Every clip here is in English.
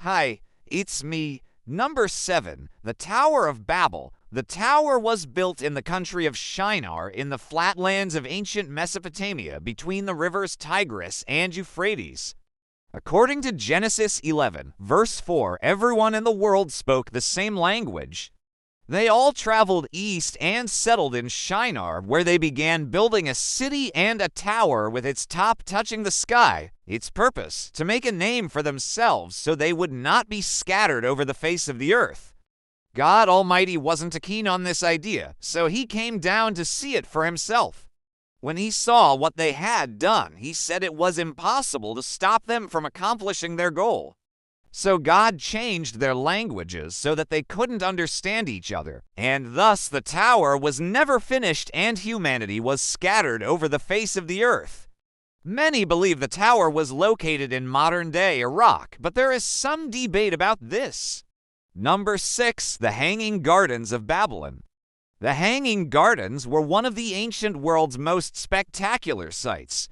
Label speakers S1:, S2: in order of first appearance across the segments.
S1: Hi, it's me. Number 7. The Tower of Babel. The tower was built in the country of Shinar in the flatlands of ancient Mesopotamia between the rivers Tigris and Euphrates. According to Genesis 11, verse 4, everyone in the world spoke the same language. They all traveled east and settled in Shinar, where they began building a city and a tower with its top touching the sky. Its purpose, to make a name for themselves so they would not be scattered over the face of the earth. God Almighty wasn't keen on this idea, so he came down to see it for himself. When he saw what they had done, he said it was impossible to stop them from accomplishing their goal. So God changed their languages so that they couldn't understand each other, and thus the tower was never finished and humanity was scattered over the face of the earth. Many believe the tower was located in modern-day Iraq, but there is some debate about this. Number 6. The Hanging Gardens of Babylon. The Hanging Gardens were one of the ancient world's most spectacular sights.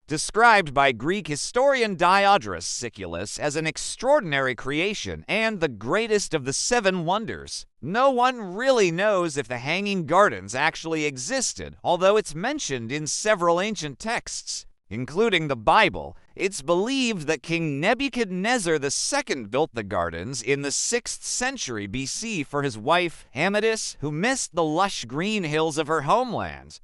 S1: Described by Greek historian Diodorus Siculus as an extraordinary creation and the greatest of the 7 wonders, no one really knows if the Hanging Gardens actually existed, although it's mentioned in several ancient texts, including the Bible. It's believed that King Nebuchadnezzar II built the gardens in the 6th century BC for his wife Amadis, who missed the lush green hills of her homeland.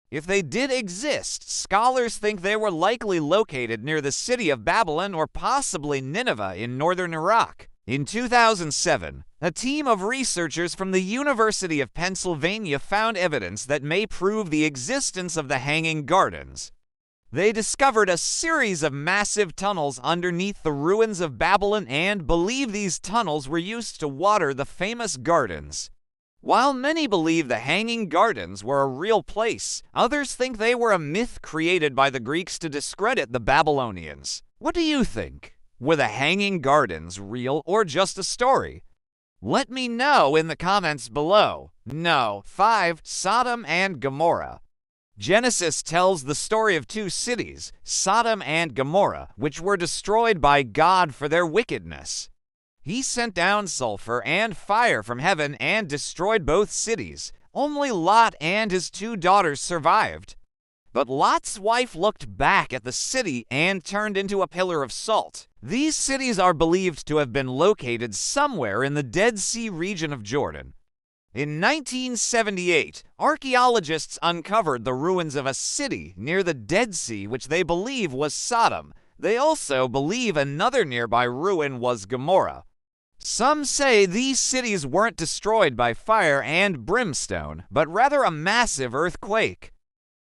S1: If they did exist, scholars think they were likely located near the city of Babylon or possibly Nineveh in northern Iraq. In 2007, a team of researchers from the University of Pennsylvania found evidence that may prove the existence of the Hanging Gardens. They discovered a series of massive tunnels underneath the ruins of Babylon and believe these tunnels were used to water the famous gardens. While many believe the Hanging Gardens were a real place, others think they were a myth created by the Greeks to discredit the Babylonians. What do you think? Were the Hanging Gardens real or just a story? Let me know in the comments below. No. 5. Sodom and Gomorrah. Genesis tells the story of 2 cities, Sodom and Gomorrah, which were destroyed by God for their wickedness. He sent down sulfur and fire from heaven and destroyed both cities. Only Lot and his 2 daughters survived. But Lot's wife looked back at the city and turned into a pillar of salt. These cities are believed to have been located somewhere in the Dead Sea region of Jordan. In 1978, archaeologists uncovered the ruins of a city near the Dead Sea which they believe was Sodom. They also believe another nearby ruin was Gomorrah. Some say these cities weren't destroyed by fire and brimstone, but rather a massive earthquake.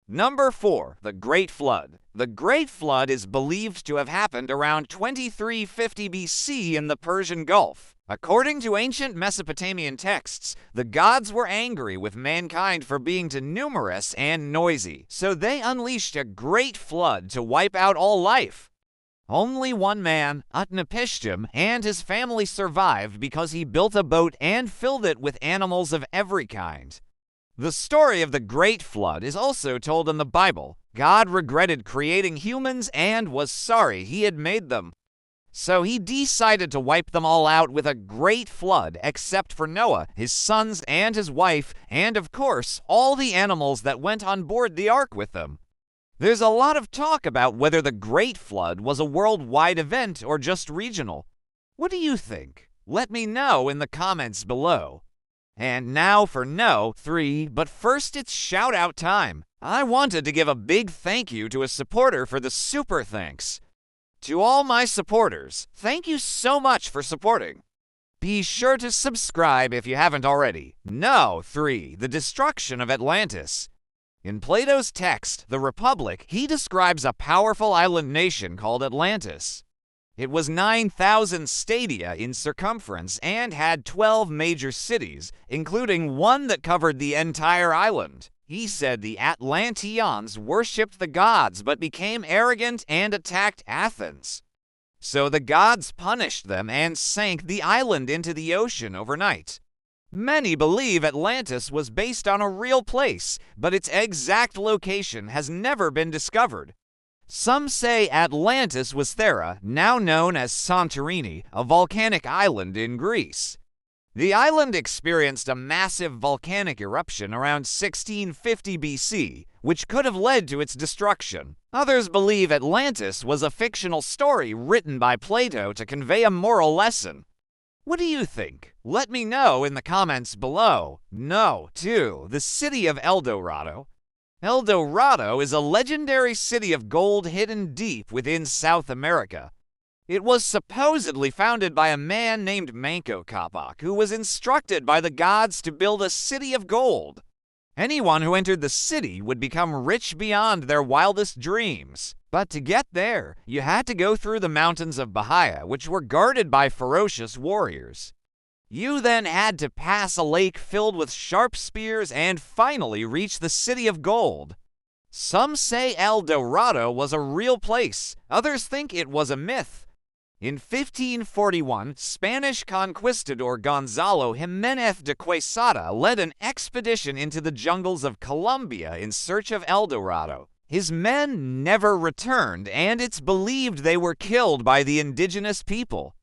S1: Number 4. The Great Flood. The Great Flood is believed to have happened around 2350 BC in the Persian Gulf. According to ancient Mesopotamian texts, the gods were angry with mankind for being too numerous and noisy, so they unleashed a great flood to wipe out all life. Only one man, Utnapishtim, and his family survived because he built a boat and filled it with animals of every kind. The story of the Great Flood is also told in the Bible. God regretted creating humans and was sorry he had made them. So he decided to wipe them all out with a great flood, except for Noah, his sons, and his wife, and of course, all the animals that went on board the ark with them. There's a lot of talk about whether the Great Flood was a worldwide event or just regional. What do you think? Let me know in the comments below. And now for No. 3, but first it's shout-out time. I wanted to give a big thank you to a supporter for the super thanks. To all my supporters, thank you so much for supporting. Be sure to subscribe if you haven't already. No. 3. The Destruction of Atlantis. In Plato's text, The Republic, he describes a powerful island nation called Atlantis. It was 9,000 stadia in circumference and had 12 major cities, including one that covered the entire island. He said the Atlanteans worshipped the gods but became arrogant and attacked Athens. So the gods punished them and sank the island into the ocean overnight. Many believe Atlantis was based on a real place, but its exact location has never been discovered. Some say Atlantis was Thera, now known as Santorini, a volcanic island in Greece. The island experienced a massive volcanic eruption around 1650 BC, which could have led to its destruction. Others believe Atlantis was a fictional story written by Plato to convey a moral lesson. What do you think? Let me know in the comments below. No, 2. The city of El Dorado. El Dorado is a legendary city of gold hidden deep within South America. It was supposedly founded by a man named Manco Capac, who was instructed by the gods to build a city of gold. Anyone who entered the city would become rich beyond their wildest dreams. But to get there, you had to go through the mountains of Bahia, which were guarded by ferocious warriors. You then had to pass a lake filled with sharp spears and finally reach the city of gold. Some say El Dorado was a real place. Others think it was a myth. In 1541, Spanish conquistador Gonzalo Jiménez de Quesada led an expedition into the jungles of Colombia in search of El Dorado. His men never returned, and it's believed they were killed by the indigenous people.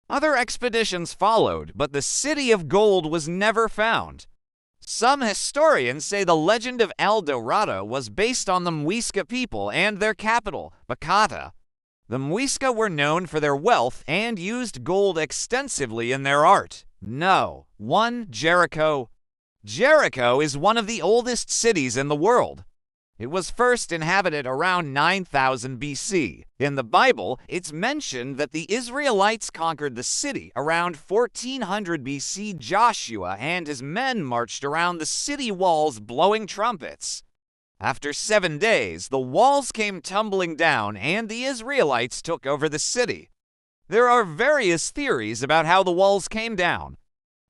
S1: Other expeditions followed, but the City of Gold was never found. Some historians say the legend of El Dorado was based on the Muisca people and their capital, Bacata. The Muisca were known for their wealth and used gold extensively in their art. No. 1. Jericho. Jericho is one of the oldest cities in the world. It was first inhabited around 9000 BC. In the Bible, it's mentioned that the Israelites conquered the city around 1400 BC. Joshua and his men marched around the city walls blowing trumpets. After 7 days, the walls came tumbling down and the Israelites took over the city. There are various theories about how the walls came down.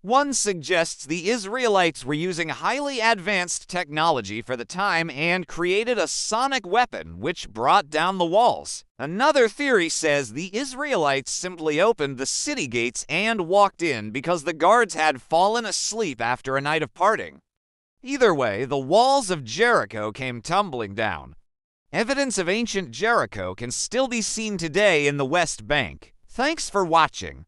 S1: One suggests the Israelites were using highly advanced technology for the time and created a sonic weapon which brought down the walls. Another theory says the Israelites simply opened the city gates and walked in because the guards had fallen asleep after a night of partying. Either way, the walls of Jericho came tumbling down. Evidence of ancient Jericho can still be seen today in the West Bank. Thanks for watching.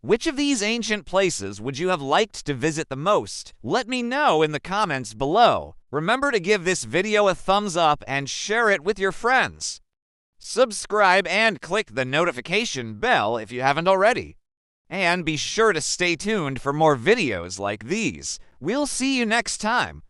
S1: Which of these ancient places would you have liked to visit the most? Let me know in the comments below. Remember to give this video a thumbs up and share it with your friends. Subscribe and click the notification bell if you haven't already. And be sure to stay tuned for more videos like these. We'll see you next time.